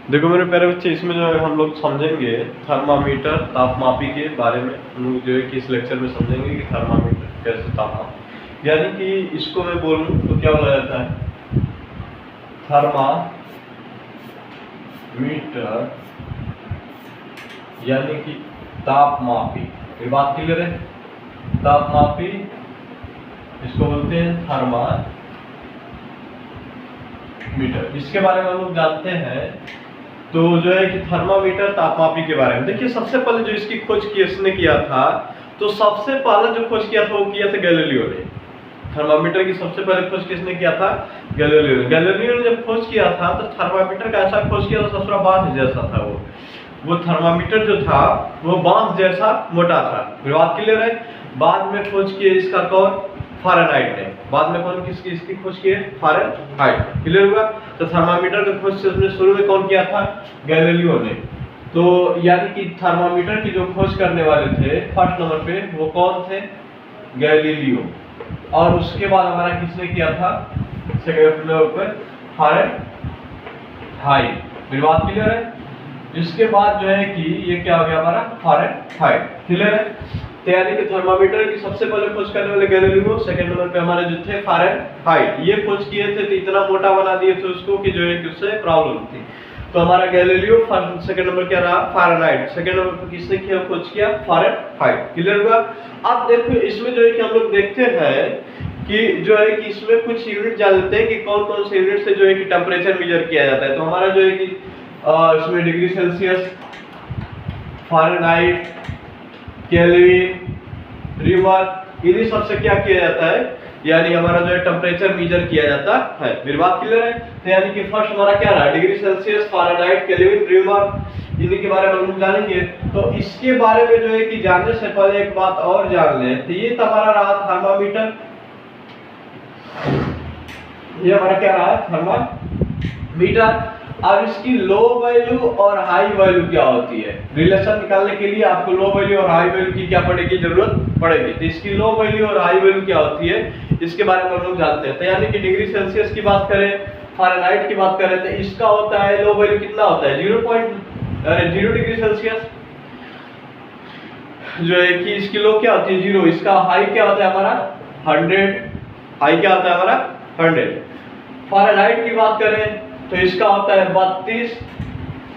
देखो मेरे प्यारे बच्चे, इसमें जो है हम लोग समझेंगे थर्मामीटर तापमापी के बारे में। हम लोग जो है कि इस लेक्चर में समझेंगे कि थर्मामीटर कैसे तापमाप, यानी कि इसको मैं बोलूँ तो क्या बोला जाता है, थर्मामीटर यानी कि तापमापी। ये बात क्लियर है? तापमापी इसको बोलते हैं थर्मामीटर। इसके बारे में हम लोग जानते हैं तो जो है कि थर्मामीटर तापमापी के बारे में देखिए, सबसे पहले जो इसकी खोज किसने किया था, तो सबसे पहले जो खोज किया था वो किया था गैलीलियो ने। थर्मामीटर की सबसे पहले खोज किसने किया था? गैलीलियो ने। गैलीलियो ने जब खोज किया था तो थर्मामीटर का ऐसा खोज किया था, ससुरा बांस जैसा था वो थर्मामीटर जो था वो बांस जैसा मोटा था। बात क्लियर है? बाद में खोज किए इसका कौन? फ़ारेनहाइट ने। बाद में कौन किसकी इसकी खोज की है? फ़ारेनहाइट। क्लियर हुआ? तो थर्मामीटर की खोज से उसने शुरू में कौन किया था? गैलीलियो ने। तो यानी कि थर्मामीटर की जो खोज करने वाले थे फर्स्ट नंबर पे वो कौन थे? गैलीलियो। और उसके बाद हमारा किसने किया था? सेकंड नंबर पे फ़ारेनहाइट। मेरी बात क्लियर है? इसके बाद जो है कि ये क्या हो गया हमारा? फ़ारेनहाइट। क्लियर है? तो यानी कि थर्मामीटर की सबसे पहले खोज करने वाले गैलीलियो, सेकंड नंबर पे हमारे जो थे फ़ारेनहाइट। ये खोज किए थे तो इतना मोटा बना दिए थे उसको कि जो है कि उससे प्रॉब्लम थी। तो हमारा गैलीलियो, फर्स्ट सेकंड नंबर क्या रहा? फ़ारेनहाइट। सेकंड नंबर पे किसने किया खोज किया? फ़ारेनहाइट। क्लियर हुआ? अब देखो इसमें जो है कि हम लोग देखते हैं कि जो है कि इसमें कुछ यूनिट जान लेते हैं कि कौन कौन से यूनिट से जो है कि टेम्परेचर मेजर किया जाता है। तो हमारा जो है कि इसमें degree Celsius, Fahrenheit, kelvin, reamer, इन्हीं सबसे क्या किया जाता है, यानी हमारा जो है टेम्परेचर मेजर किया जाता है। मेरी बात क्लियर है? तो यानी कि फर्स्ट हमारा क्या रहा? Degree Celsius, Fahrenheit, kelvin, reamer, इन्हीं के बारे में हम जानेंगे। तो इसके बारे में जो है कि जानने से पहले एक बात और जान लें। तो ये तो हमारा रहा थर्मामीटर, ये हमारा क्या रहा? थर्मामीटर। अब इसकी लो वैल्यू और हाई वैल्यू क्या होती है? रिलेशन निकालने के लिए आपको लो वैल्यू और हाई वैल्यू की क्या पड़ेगी? जरूरत पड़ेगी। तो इसकी लो वैल्यू और हाई वैल्यू क्या होती है इसके बारे में हम लोग जानते हैं। तो यानी कि डिग्री सेल्सियस की बात करें, फ़ारेनहाइट की बात करें, तो इसका होता है लो वैल्यू कितना होता है? 0 डिग्री सेल्सियस। जो है कि इसकी लो क्या होती है? 0। इसका हाई क्या होता है हमारा? 100। हाई क्या होता है हमारा? 100। फ़ारेनहाइट की बात करें तो इसका होता है 32।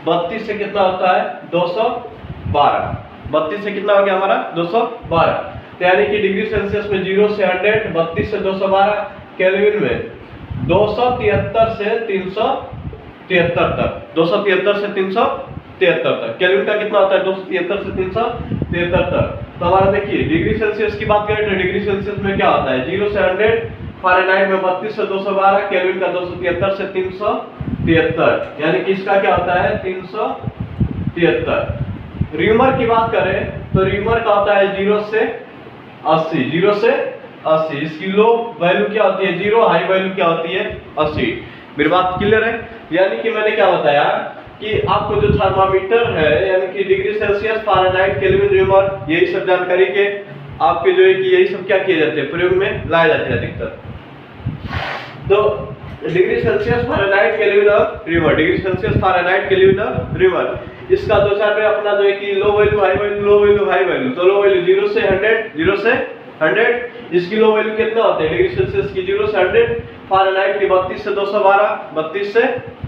32 से कितना होता है? 212। 32 से कितना हो गया हमारा? 212। तो यानी कि डिग्री सेल्सियस में 0 से 100, 32 से 212, केल्विन में 273 से 373 तक। 273 से 373 तक। केल्विन का कितना होता है? 273 से 373 तक। तो हमारा देखिए डिग्री सेल्सियस की बात करें तो डिग्री सेल्सियस में क्या होता है? 0 से 100, फ़ारेनहाइट में 32 से 212, केल्विन का 273 से 373, यानी कि इसका क्या होता है? 373। रिमर की बात करें तो रिमर का होता है 0 से 80। 0 से 80। इसकी लो वैल्यू क्या होती है? 0। हाई वैल्यू क्या होती है? 80। मेरी बात क्लियर है? यानी कि मैंने क्या बताया कि आपको जो थर्मामीटर है यानी कि degree Celsius, Fahrenheit, kelvin, reamer, यही सब जानकारी के आपके जो है कि यही सब क्या किए जाते हैं? प्रयोग में लाए जाते हैं अधिकतर। तो डिग्री सेल्सियस, फ़ारेनहाइट, केल्विन और reamer, degree Celsius, Fahrenheit, kelvin और रिमर, इसका दो चार पे अपना जो है कि low value, high value, low value, high value. तो लो वैल्यू 0 से 100, 0 से 100। इसकी लो वैल्यू कितना होता है? डिग्री सेल्सियस की 0 से 100, फ़ारेनहाइट की 32 से 212, 32 से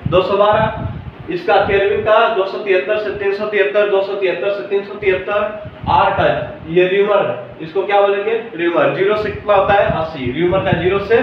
212। इसका केल्विन का 273 से 373, 273 से 373। आर का ये रिमर, इसको क्या बोलेंगे? रिमर। 0 से कितना होता है? 80। रिमर का 0 से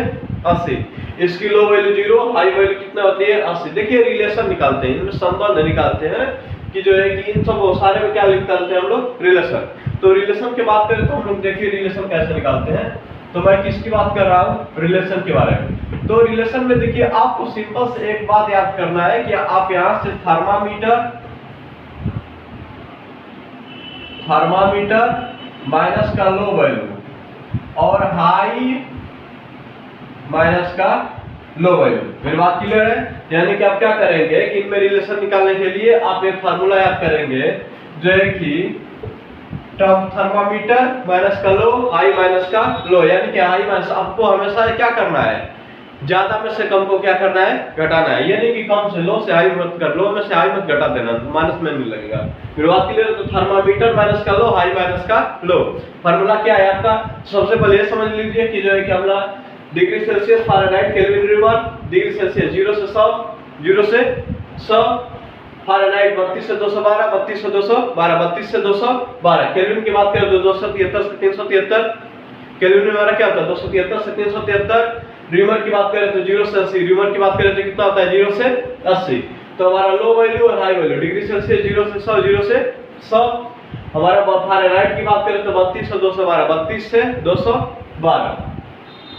80। इसकी लो वैल्यू 0, हाई वैल्यू कितना होती है? 80। देखिए रिलेशन निकालते हैं, इनमें संबंध निकालते हैं कि जो है कि इन सब सारे में क्या निकालते हैं हम लोग? रिलेशन। तो रिलेशन की बात करें तो हम लोग देखिए रिलेशन कैसे निकालते हैं। तो मैं किसकी बात कर रहा हूँ? रिलेशन के बारे में। तो रिलेशन में देखिए आपको सिंपल से एक बात याद करना है कि आप यहां से थर्मामीटर माइनस का लो वैल्यू और हाई माइनस का लो वैल्यू। मेरी बात क्लियर है? यानी कि आप क्या करेंगे कि इनमें रिलेशन निकालने के लिए आप एक फार्मूला याद करेंगे जो है कि थर्मामीटर माइनस का लो, हाई माइनस का लो, यानी कि हाई माइनस। आपको हमेशा क्या करना है ज्यादा में से कम को क्या करना है, घटाना है। ये नहीं कि कम से लो से हाई मत कर, लो में से हाई मत घटा देना, माइनस में नहीं लगेगा। फिर बात क्लियर है। तो थर्मामीटर माइनस का लो, हाई माइनस का लो। फार्मूला क्या है आपका, सबसे पहले ये समझ लीजिए कि जो है कि अपना degree Celsius Fahrenheit kelvin reamer, degree Celsius 0 से 100, 0 से 100, फारेनहाइट 32 से 212, 32 से 212, 32 से 212। केल्विन की बात करें तो 273 से 373, केल्विन में हमारा क्या होता है 273 से 373। रीमर की बात करें तो 0 से 80, रीमर की बात करें तो कितना होता है 0 से 80। तो हमारा लो वैल्यू और हाई वैल्यू डिग्री सेल्सियस 0 से 100, 0 से 100। हमारा फारेनहाइट की बात करें तो 32 से 212, 32 से 212।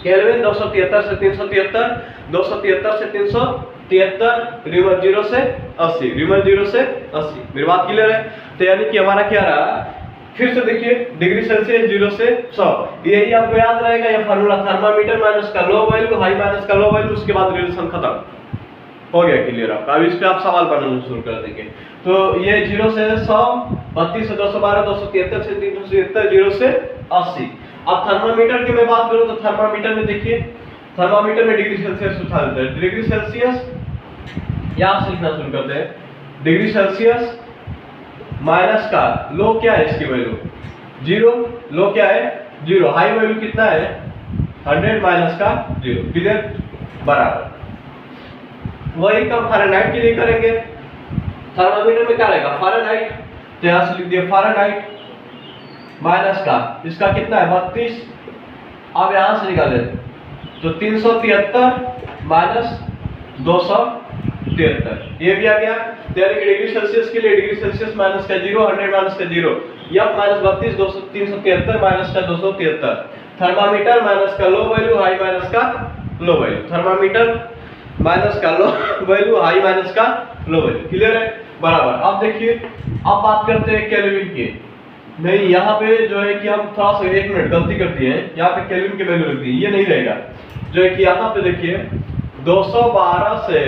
केल्विन 273 से 373, 273 से 373। रीमर 0 से 80, रीमर 0 से 80। मेरी बात क्लियर है। तो यानी कि हमारा क्या रहा, फिर से देखिए डिग्री सेल्सियस 0 से 100, यही आपको याद रहेगा। ये फार्मूला थर्मामीटर माइनस का लो वैल्यू, हाई माइनस का लो वैल्यू, उसके बाद रिलेशन खत्म हो गया, क्लियर आपका। अब इस पे आप सवाल बनाना शुरू कर देंगे। तो ये 0 से 100, 32 से 212, 273 से 373, 0 से 80। अब थर्मामीटर की मैं बात करूं तो थर्मामीटर में देखिए, थर्मामीटर में डिग्री सेल्सियस उठा लेते हैं। डिग्री सेल्सियस यहां से लिखना शुरू करते हैं, डिग्री सेल्सियस माइनस का लो क्या है, इसकी वैल्यू 0, लो क्या है 0, हाई वैल्यू कितना है 100 माइनस का 0, क्लियर, बराबर। वही काम फारेनहाइट के लिए करेंगे। थर्मामीटर में क्या रहेगा फारेनहाइट, तो यहां से लिख दिया फारेनहाइट माइनस का, इसका कितना है 32। अब यहां से निकाले तो 373 माइनस 273, ये भी आ गया। यानी कि डिग्री सेल्सियस के लिए डिग्री सेल्सियस माइनस का 0, 100 माइनस का 0, एफ माइनस 32, 373 माइनस का 273। थर्मामीटर माइनस का लो वैल्यू, हाई माइनस का लो वैल्यू, थर्मामीटर माइनस का लो वैल्यू, हाई माइनस का लो वैल्यू, क्लियर है, बराबर। अब देखिए, अब बात करते हैं केल्विन की। नहीं, यहाँ पे जो है कि हम थोड़ा सा 1 मिनट गलती कर दिए हैं, यहाँ पे केल्विन की वैल्यू रख दी, ये नहीं रहेगा। जो है कि यहाँ पे देखिए 212 से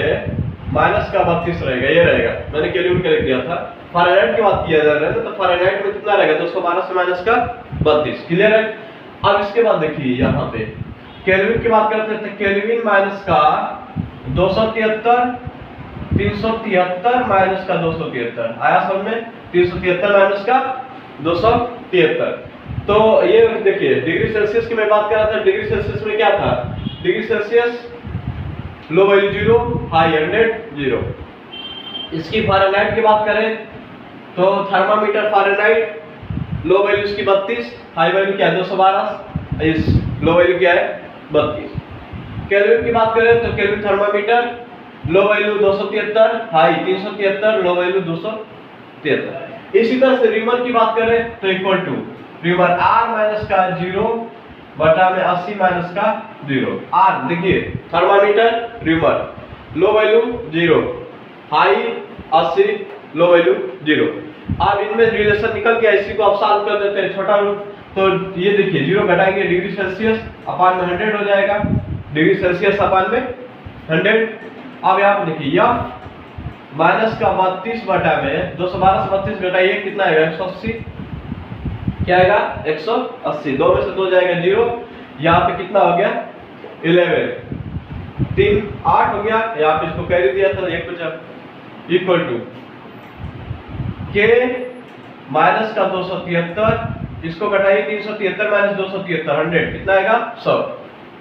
माइनस का 32 रहेगा, ये रहेगा, मैंने केल्विन का लिख दिया था। फारेनहाइट की बात किया जा रहा है ना, तो फारेनहाइट में कितना रहेगा 212 से माइनस का 32, क्लियर है। अब इसके बाद देखिए यहाँ पे केल्विन की बात करते हैं, केल्विन माइनस का 273, 373 माइनस का 273 आया सब में, 373 माइनस का 273। तो ये देखिए डिग्री सेल्सियस की मैं बात कर रहा था, डिग्री सेल्सियस में क्या था, degree Celsius low value 0, high 100, 0। इसकी फारेनहाइट की बात करें तो थर्मामीटर फारेनहाइट लो वैल्यू इसकी 32, हाई वैल्यू क्या है 212, इस लो वैल्यू क्या है 32। केल्विन की बात करें तो Kelvin thermometer low value 273, high 373, low value 273। इसी तरह से रीमर की बात करें तो equal to Reaumur R minus का 0 बटा में 80 माइनस का 0। R देखिए thermometer reamer low value 0, high 80, low value 0। अब इनमें रिलेशन निकल गया, इसी को आप सॉल्व कर देते हैं छोटा रूप। तो ये देखिए 0 घटाएंगे डिग्री सेल्सियस अपान में 100 हो जाएगा, डिग्री सेल्सियस अपान में 100। अब यहाँ पे देखिए F माइनस का 32 बटा में 212 से 32 घटाइए कितना आएगा 180, क्या आएगा 180, 2 में से 2 जाएगा 0। यहाँ पे कितना हो गया 11, 3 8 हो गया, यहाँ पे इसको कैरी दिया था 1 बचा, इक्वल टू K माइनस का 273, इसको घटाइए 373 माइनस 273 100, कितना आएगा 100।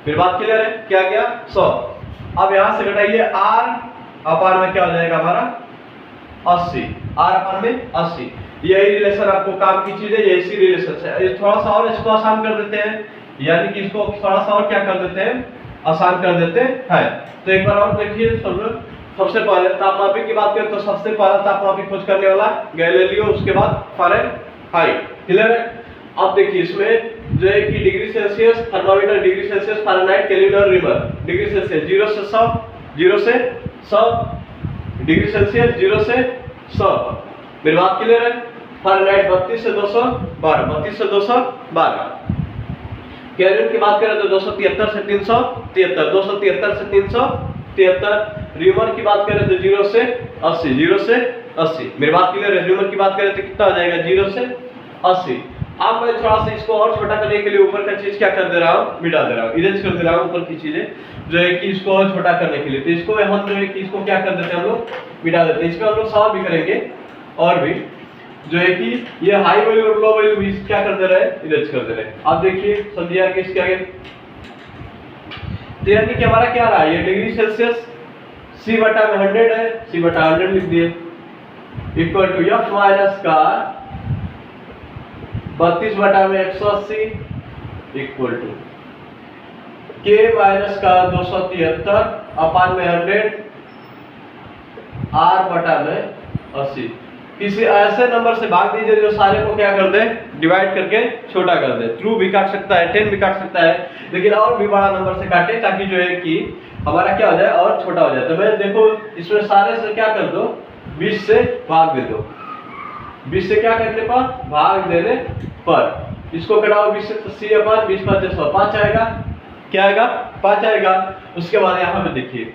फिर बात क्लियर है, क्या गया 100। अब यहां से घटाइए R अपान में क्या हो जाएगा हमारा 80, R अपान में 80। यही रिलेशन आपको काम की चीज है, ये इसी रिलेशन से। ये थोड़ा सा और इसको आसान कर देते हैं, यानी कि इसको थोड़ा सा और क्या कर देते हैं, आसान कर देते हैं। तो एक बार और देखिए, सबसे पहले तापमापी की बात करें तो सबसे पहला तापमापी खोज करने वाला गैलीलियो, उसके बाद फारेनहाइट, क्लियर है। अब देखिए इसमें जो है कि degree Celsius thermometer, degree Celsius Fahrenheit, kelvin और रीमर। डिग्री सेल्सियस 0 से 100, 0 से 100, डिग्री सेल्सियस 0 से 100। मेरी बात क्लियर है। फारेनहाइट 32 से 212, 32 से 212। केल्विन की बात करें तो 273 से 373, 273 से 373। रीमर की बात करें तो 0 से 80, 0 से 80। मेरी बात क्लियर है। रीमर की बात करें तो कितना हो जाएगा 0 से 80। अब मैं थोड़ा सा इसको और छोटा करने के लिए ऊपर का चीज क्या कर दे रहा हूँ, मिटा दे रहा हूँ, इरेज कर दे रहा हूँ ऊपर की चीजें जो है कि इसको और छोटा करने के लिए। तो इसको हम जो है कि इसको क्या कर देते हैं, हम लोग मिटा देते हैं। इसको हम लोग सॉल्व भी करेंगे और भी जो है कि ये हाई वैल्यू और लो वैल्यू भी क्या कर दे रहे हैं, इरेज कर दे रहे हैं। आप देखिए समझिए आगे इसके आगे, तो यानी कि हमारा क्या रहा, ये डिग्री सेल्सियस c बटा में 100 है, c बटा 100 लिख दिए, इक्वल टू f माइनस का 32 बटा में 180 इक्वल टू k माइनस का 273 अपान में 100 r बटा में 80। किसी ऐसे नंबर से भाग दीजिए जो सारे को क्या कर दे, डिवाइड करके छोटा कर दे। ट्रू भी काट सकता है, 10 भी काट सकता है, लेकिन और भी बड़ा नंबर से काटे ताकि जो है कि हमारा क्या हो जाए और छोटा हो जाए। तो मैं देखो इसमें सारे से क्या कर दो, 20 से भाग दे दो, 20 से क्या करने पर भाग देने पर इसको कटाओ 20 से, तो c अपान 20 5 100 5 आएगा, क्या आएगा 5 आएगा। उसके बाद यहाँ पे देखिए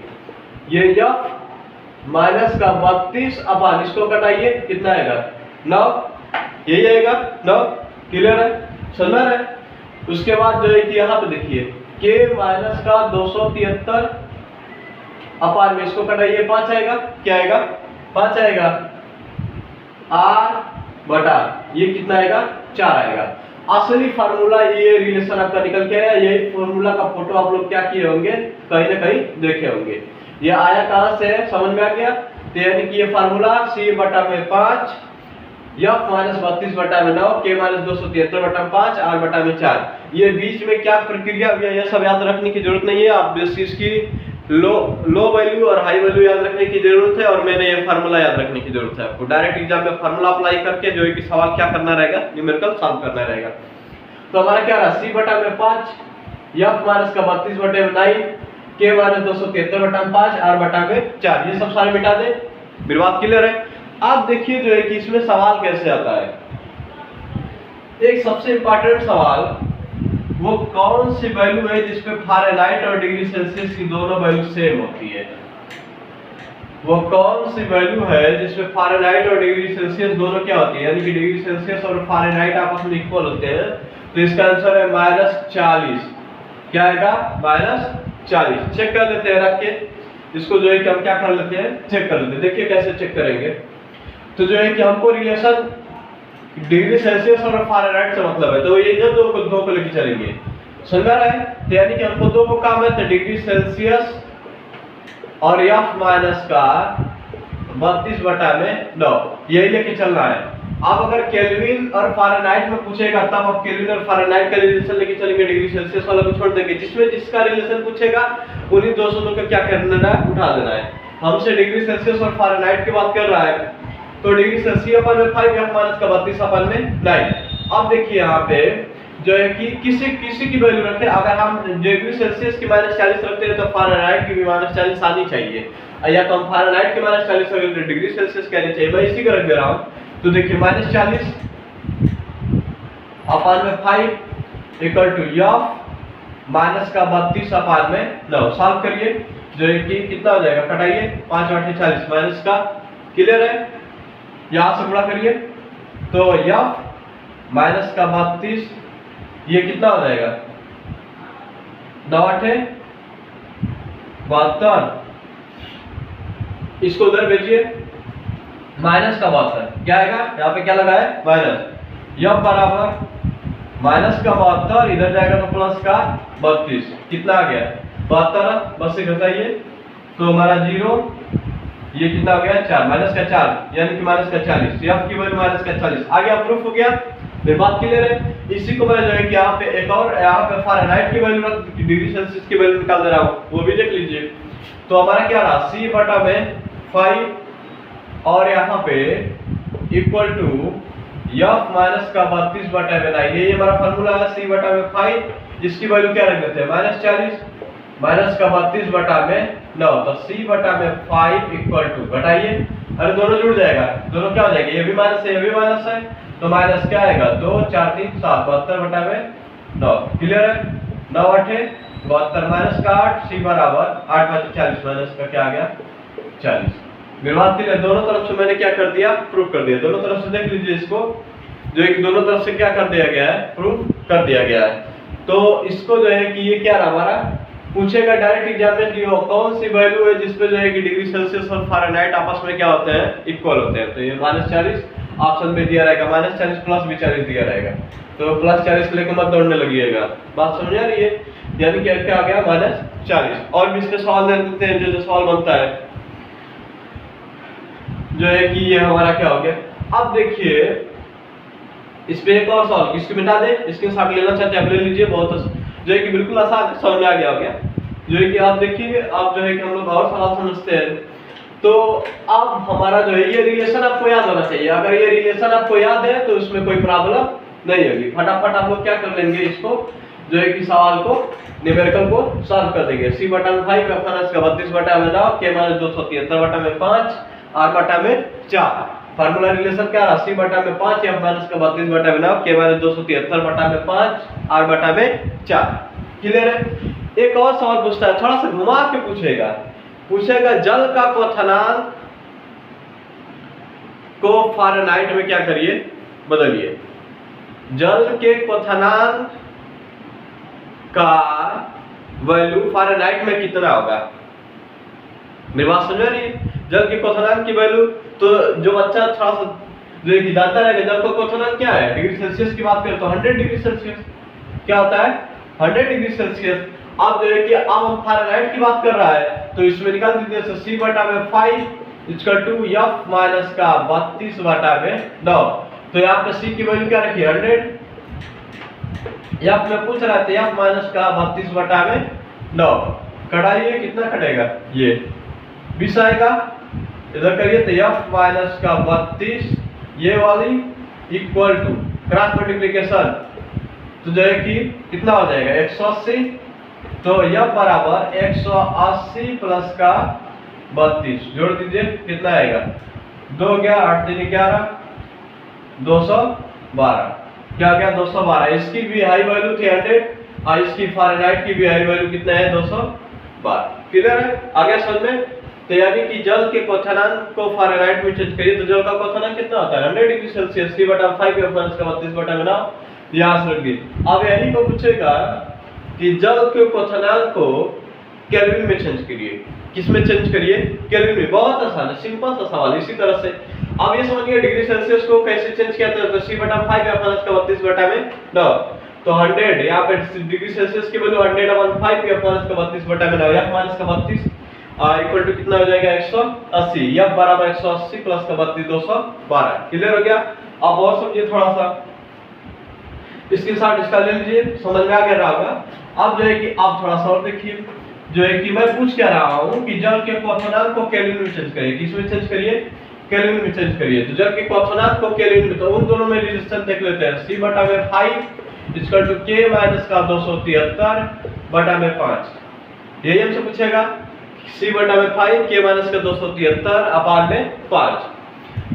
ये f माइनस का 32 अपान इसको कटाइए कितना आएगा 9, यही आएगा 9, क्लियर है, समझ में है। उसके बाद जो है कि यहाँ पे देखिए k माइनस का 273 अपान में इसको कटाइए 5 आएगा, क्या आएगा 5 आएगा, r बटा ये कितना आएगा 4 आएगा। असली फार्मूला ये रिलेशन आपका निकल के आया। यही फार्मूला का फोटो आप लोग क्या किए होंगे, कहीं ना कहीं देखे होंगे। ये आया कहां से है, समझ में आ गया। तो यानी कि ये फार्मूला c बटा में 5 f माइनस 32 बटा में 9 k माइनस 273 बटा में 5 r बटा में 4। ये बीच में क्या प्रक्रिया हुई है ये सब याद रखने की जरूरत नहीं है। आप बस इसकी लो वैल्यू और हाई वैल्यू याद रखने की जरूरत है, और मैंने ये फार्मूला याद रखने की जरूरत है आपको। डायरेक्ट एग्जाम में फार्मूला अप्लाई करके जो है कि सवाल क्या करना रहेगा, न्यूमेरिकल सॉल्व करना रहेगा। तो हमारा क्या रहा, c बटा में 5 f माइनस का 32 बटे में 9 k माइनस 273 बटा में 5 r बटा में 4। ये सब सारे मिटा दे, मेरी बात क्लियर है। आप देखिए जो है कि इसमें सवाल कैसे आता है। एक सबसे इंपॉर्टेंट सवाल, वो कौन सी वैल्यू है जिसपे फ़ारेनहाइट और डिग्री सेल्सियस की दोनों वैल्यू सेम होती है। वो कौन सी वैल्यू है जिसमें फ़ारेनहाइट और डिग्री सेल्सियस दोनों क्या होती है, यानी कि डिग्री सेल्सियस और फ़ारेनहाइट आपस में इक्वल होते हैं। तो इसका आंसर है -40। क्या आएगा, -40। चेक कर लेते हैं रख के इसको, जो है कि हम क्या कर लेते हैं, चेक कर लेते हैं। देखिए कैसे चेक करेंगे। तो जो है कि हमको रिलेशन डिग्री सेल्सियस और फ़ारेनहाइट से मतलब है, तो ये दो को लेके चलेंगे, समझ रहा है। तो यानी कि हमको दो को काम है, तो डिग्री सेल्सियस और f माइनस का 32 बटा में 9 यही लेके चलना है। अब अगर केल्विन और फ़ारेनहाइट में पूछेगा तब आप केल्विन और फ़ारेनहाइट का रिलेशन लेके चलेंगे, डिग्री सेल्सियस वाला को छोड़ देंगे। जिसमें जिसका रिलेशन पूछेगा उन्हीं 200 का क्या करना है, उठा देना है। हमसे डिग्री सेल्सियस और फ़ारेनहाइट की बात कर रहा है, तो डिग्री सेल्सियस अपन में 5 f माइनस का 32 अपन में 9। अब देखिए यहाँ पे जो है कि किसी की वैल्यू रखें। अगर हम डिग्री सेल्सियस की -40 रखते हैं तो फ़ारेनहाइट की भी -40 आनी चाहिए, या तो हम फ़ारेनहाइट की -40 रखते हैं डिग्री सेल्सियस कहनी चाहिए। मैं इसी को रख दे रहा हूँ। तो देखिए -40 अपान में 5 इक्वल टू f माइनस का 32 अपान में 9। सॉल्व करिए जो है कि कितना हो जाएगा, कटाइए 5 8 40 माइनस का, क्लियर है। यहां से गुणा करिए तो f माइनस का 32 ये कितना हो जाएगा, 9 8 72। इसको उधर भेजिए, माइनस का 72 क्या आएगा, यहाँ पे क्या लगा है माइनस, f बराबर माइनस का 72 इधर जाएगा तो प्लस का 32, कितना आ गया 72। बस से घटाइए तो हमारा 0, ये कितना हो गया 4, माइनस का 4 यानी कि माइनस का 40। f की वैल्यू माइनस का 40 आ गया, प्रूफ हो गया, मेरी बात क्लियर है। इसी को मैं जो है कि यहाँ पे एक और यहाँ पे फ़ारेनहाइट की वैल्यू रख, डिग्री सेल्सियस की वैल्यू निकाल दे रहा हूँ, वो भी देख लीजिए। तो हमारा क्या रहा, c बटा में 5 और यहाँ पे इक्वल टू f माइनस का 32 बटा में 9। ये हमारा फॉर्मूला है, c बटा में 5, इसकी वैल्यू क्या रख देते हैं -40 माइनस का 32 बटा में 9। तो c बटा में 5 इक्वल टू, घटाइए, अरे दोनों जुड़ जाएगा, दोनों क्या हो जाएगा, ये भी माइनस है ये भी माइनस है, तो माइनस क्या आएगा 2 4 3 7 72 बटा में 9, क्लियर है। 9 8 72 माइनस का 8, c बराबर 8 5 40 माइनस का क्या आ गया 40। मेरी बात क्लियर। दोनों तरफ से मैंने क्या कर दिया, प्रूफ कर दिया। दोनों तरफ से देख लीजिए इसको, जो है कि दोनों तरफ से क्या कर दिया गया है, प्रूफ कर दिया गया है। तो इसको जो है कि ये क्या रहा हमारा, पूछेगा डायरेक्ट एग्जाम में कि वो कौन सी वैल्यू है जिसपे जो है कि डिग्री सेल्सियस और फ़ारेनहाइट आपस में क्या होते हैं, इक्वल होते हैं। तो ये -40 ऑप्शन में दिया रहेगा, -40 प्लस भी 40 दिया रहेगा, तो +40 लेके मत दौड़ने लगिएगा। बात समझ आ रही है? यानी कि क्या आ गया -40। और भी इसके सवाल दे देते हैं, जो सवाल बनता है जो है कि ये हमारा क्या हो गया। अब देखिए इस पे एक और सवाल, इसको मिटा दे, इसके साथ लेना चाहते हैं आप ले लीजिए, बहुत जो है कि बिल्कुल आसान समझ में आ गया हो गया। जो है कि आप देखिए, आप जो है कि हम लोग और सवाल समझते हैं। तो अब हमारा जो है ये रिलेशन आपको याद होना चाहिए। अगर ये रिलेशन आपको याद है तो उसमें कोई प्रॉब्लम नहीं होगी। फटाफट आप लोग क्या कर लेंगे, इसको जो है कि सवाल को, न्यूमेरिकल को सॉल्व कर देंगे। c बटा में 5, f माइनस का 32 बटा में 9, k माइनस 273 बटा में 5, r बटा में 4। फार्मूला रिलेशन क्या रहा, c बटा में 5, f माइनस का 32 बटा में 9, k माइनस 273 बटा में 5, r बटा में 4। क्लियर है? एक और सवाल पूछता है, थोड़ा सा घुमा के पूछेगा जल का क्वथनांक को फ़ारेनहाइट में क्या करिए, बदलिए। जल के क्वथनांक का वैल्यू फ़ारेनहाइट में कितना होगा? मेरी बात समझ रही है? जल के क्वथनांक की वैल्यू, तो जो बच्चा थोड़ा सा जो एक जानता रहेगा जल का क्वथनांक क्या है, डिग्री सेल्सियस की बात करें तो 100 डिग्री सेल्सियस क्या होता है, 100 डिग्री सेल्सियस। अब जो है कि अब हम फ़ारेनहाइट की बात कर रहा है तो इसमें निकाल दीजिए, c बटा में 5 इक्वल टू f माइनस का 32 बटा में 9। तो यहाँ पे c की वैल्यू क्या रखी, 100। f में पूछ रहा है f माइनस का 32 बटा में 9 कटाइए, कितना कटेगा, ये 20 आएगा। इधर करिए तो f माइनस का 32 ये वाली इक्वल टू क्रॉस मल्टीप्लिकेशन, तो जो है कि कितना हो जाएगा 180। तो यह बराबर 180 प्लस का 32 जोड़ दीजिए, कितना आएगा, 2 गया 8 3 11 212, क्या गया 212। इसकी भी हाई वैल्यू थी 100 और इसकी फ़ारेनहाइट की भी हाई वैल्यू कितना है, 212। क्लियर है? आगे समझ में? तो यानी कि जल के क्वथनांक को फ़ारेनहाइट में चेंज करिए तो जल का क्वथनांक कितना होता है, 100 डिग्री सेल्सियस, c बटा 5 f माइनस का 32 बटा में 9। यहाँ से रखिए। अब यही को पूछेगा कि जल के क्वथनांक को केल्विन में चेंज करिए। किस में चेंज करिए, केल्विन में। बहुत आसान है, सिंपल सा सवाल। इसी तरह से अब ये समझिए डिग्री सेल्सियस को कैसे चेंज किया जाता है, c बटा 5 f माइनस का 32 बटा में 9। तो 100 यहाँ पे डिग्री सेल्सियस की वैल्यू 100/5 f माइनस का 32 बटा में 9, f माइनस का 32 इक्वल टू कितना हो जाएगा 180, f बराबर 180 प्लस का 32 212। क्लियर हो गया? अब और समझिए थोड़ा सा, इसके साथ इसका ले लीजिए, समझ में आ गया होगा। अब जो है कि आप थोड़ा सा और देखिए, जो है कि मैं पूछ क्या रहा हूँ कि जल के क्वथनांक को केल्विन में चेंज करिए। किस में चेंज करिए, केल्विन में चेंज करिए। तो जल के क्वथनांक को केल्विन में, तो उन दोनों में रिलेशन देख लेते हैं। c बटा में 5 इक्वल टू k माइनस का 273 बटा में 5। यही हमसे पूछेगा, c बटा में 5 k माइनस का 273 अपान में 5।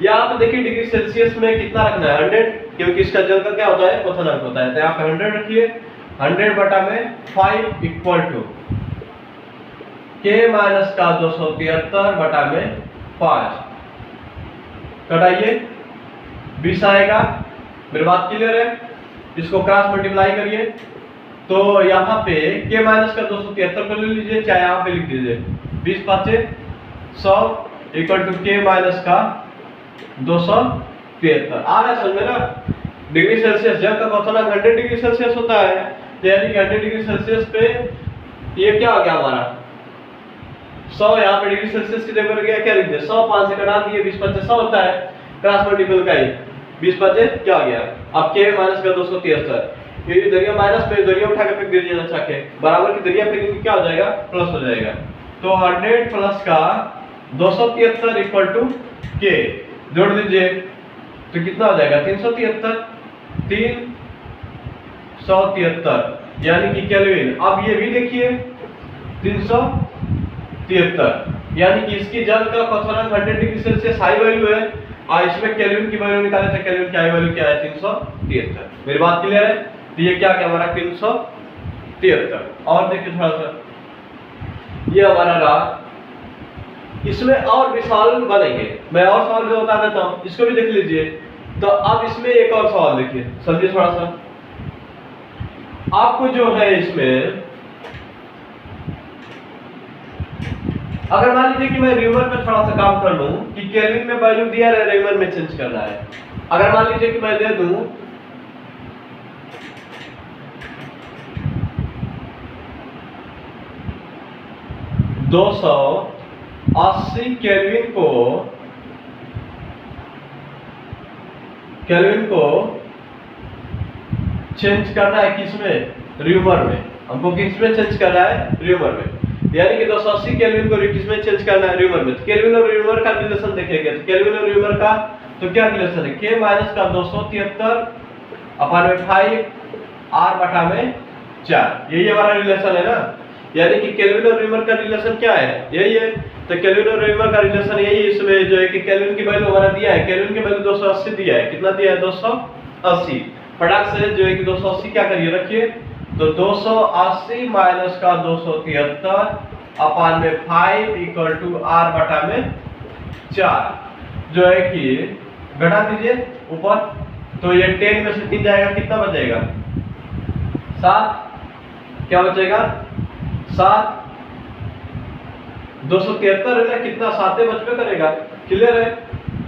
यहाँ पे देखिए डिग्री सेल्सियस में कितना रखना है, 100, क्योंकि इसका जल का क्या होता है, क्वथनांक होता है। तो यहाँ पे 100 रखिए, 100 बटा में 5 इक्वल टू k माइनस का 273 बटा में 5 कटाइए, 20 आएगा। मेरी बात क्लियर है? इसको क्रॉस मल्टीप्लाई करिए तो यहाँ पे k माइनस का 273 को ले लीजिए, चाहे यहाँ पे लिख दीजिए, 20 5 100 इक्वल टू k माइनस का 273। आ रहा है समझ में ना? डिग्री सेल्सियस जल का क्वथनांक 100 डिग्री सेल्सियस होता है, यानी कि 100 डिग्री सेल्सियस पे ये क्या हो गया हमारा 100। यहाँ पे डिग्री सेल्सियस की जगह गया, क्या लिख दिया 100, 5 से कटा दिए, 20 5 100 होता है, क्रॉस मल्टीपल का ही 20 5 क्या हो गया, अब k माइनस का 273। ये दरिया माइनस में दरिया उठा के फेंक दीजिए ना, चाहे बराबर की दरिया फेंकेंगे क्या हो जाएगा, प्लस हो जाएगा। तो 100 प्लस का 273 इक्वल टू k जोड़ दीजिए तो कितना हो जाएगा 373 373 यानी कि केल्विन। अब ये भी देखिए 373 यानी कि इसकी जल का क्वथनांक 100 डिग्री सेल्सियस हाई वैल्यू है और इसमें केल्विन की वैल्यू निकाले थे, केल्विन की हाई वैल्यू क्या है 373। मेरी बात क्लियर है? तो ये क्या क्या हमारा 373। और देखिए थोड़ा सा ये हमारा रहा, इसमें और भी सवाल बनेंगे, मैं और सवाल भी बता देता हूँ, इसको भी देख लीजिए। तो अब इसमें एक और सवाल देखिए, समझिए थोड़ा सा। आपको जो है इसमें, अगर मान लीजिए कि मैं र्यूमर पे थोड़ा सा काम कर लूं कि केल्विन में वैल्यू दिया है, र्यूमर में चेंज करना है। अगर मान लीजिए कि मैं दे दूं 280 केल्विन को चेंज करना है किसमें, र्यूमर में। हमको किसमें चेंज करना है, र्यूमर में। यानी कि 280 केल्विन को किसमें चेंज करना है, र्यूमर में। तो केल्विन और र्यूमर का रिलेशन देखेंगे, तो केल्विन और र्यूमर का तो क्या रिलेशन है, k माइनस का 273 अपॉन में 5 r बटा में 4, यही हमारा रिलेशन है ना। यानी कि केल्विन और र्यूमर का रिलेशन क्या है, यही है। तो केल्विन और र्यूमर का रिलेशन यही है। इसमें जो है कि केल्विन की वैल्यू हमारा दिया है, केल्विन की वैल्यू 280 दिया है। कितना दिया है, 280। फटाक से जो है कि 280 क्या करिए, रखिए। तो 280 माइनस का 273 अपॉन में 5 इक्वल टू r बटा में 4, जो है कि घटा दीजिए ऊपर। तो ये 10 में से 3 जाएगा, कितना बचेगा, 7। क्या बचेगा, 7। 273 है ना, कितना 7 बचबे करेगा, क्लियर है।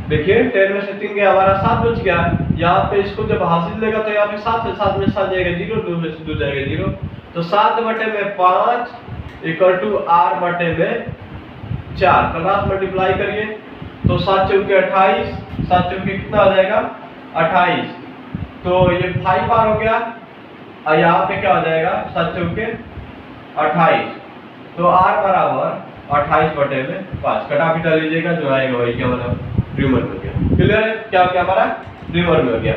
देखिए 10 में से 3 गया, हमारा 7 बच गया। यहाँ पे इसको जब हासिल लेगा तो यहाँ पे 7 से 7 में 7 जाएगा 0, 2 में से 2 जाएगा 0। तो 7 बटे में 5 इक्वल टू r बटे में 4। कल रात मल्टीप्लाई करिए तो 7 चौके 28, 7 चौके कितना आ जाएगा, 28। तो ये 5 r हो गया, और यहाँ पे क्या हो जाएगा, 7 चौके 28। तो r बराबर 28 बटे में 5। कटा पिटा लीजिएगा, जो आएगा वही क्या बना, र्यूमर में गया। क्लियर है, क्या हो गया हमारा, र्यूमर में हो गया।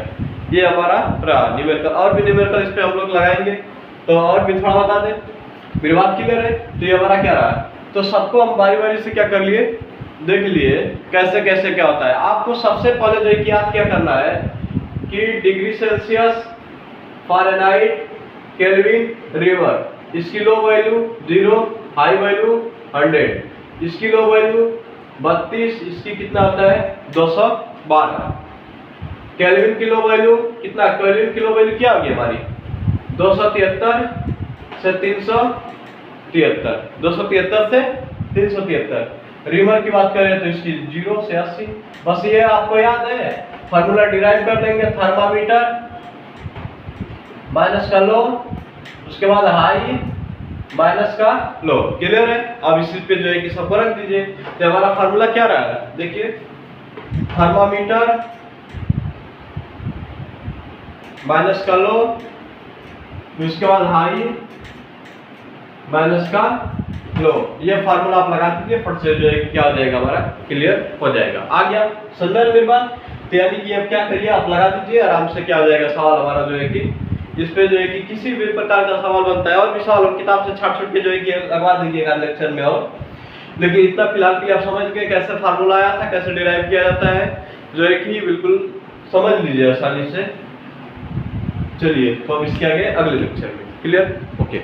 ये हमारा रहा न्यूमेरिकल। और भी न्यूमेरिकल इस पे हम लोग लगाएंगे, तो और भी थोड़ा बता दें। मेरी बात क्लियर है। तो ये हमारा क्या रहा, तो सबको हम बारी बारी से क्या कर लिए, देख लिए कैसे कैसे क्या होता है। आपको सबसे पहले जो है कि याद क्या करना है कि degree Celsius, Fahrenheit, kelvin, rumour. इसकी लो वैल्यू 0, हाई वैल्यू 100। इसकी लो वैल्यू 32, इसकी कितना होता है 212। केल्विन की लो वैल्यू कितना, केल्विन की लो वैल्यू क्या होगी हमारी 273 से 373, 273 से 373। र्यूमर की बात करें तो इसकी 0 से 80। बस ये आपको याद है, फार्मूला डिराइव कर लेंगे। थर्मामीटर माइनस का लो, उसके बाद हाई माइनस का लो, क्लियर है। अब इसी पे जो है कि सबको रख दीजिए। तो हमारा फार्मूला क्या रहा है, देखिए थर्मामीटर माइनस का लो, उसके बाद हाई माइनस का लो। ये फार्मूला आप लगा दीजिए, फट से जो है क्या हो जाएगा हमारा, क्लियर हो जाएगा। आ गया समझ में मेरी बात। तो यानी कि अब क्या करिए, आप लगा दीजिए आराम से, क्या हो जाएगा सवाल हमारा जो है कि इस पे जो है कि किसी भी प्रकार का सवाल बनता है। और भी सवाल हम किताब से छाट के जो है कि लगवा दीजिएगा लेक्चर में। और लेकिन इतना फिलहाल के लिए आप समझ गए कैसे फार्मूला आया था, कैसे डिराइव किया जाता है, जो है कि बिल्कुल समझ लीजिए आसानी से। चलिए तो अब इसके आगे अगले लेक्चर में, क्लियर, ओके।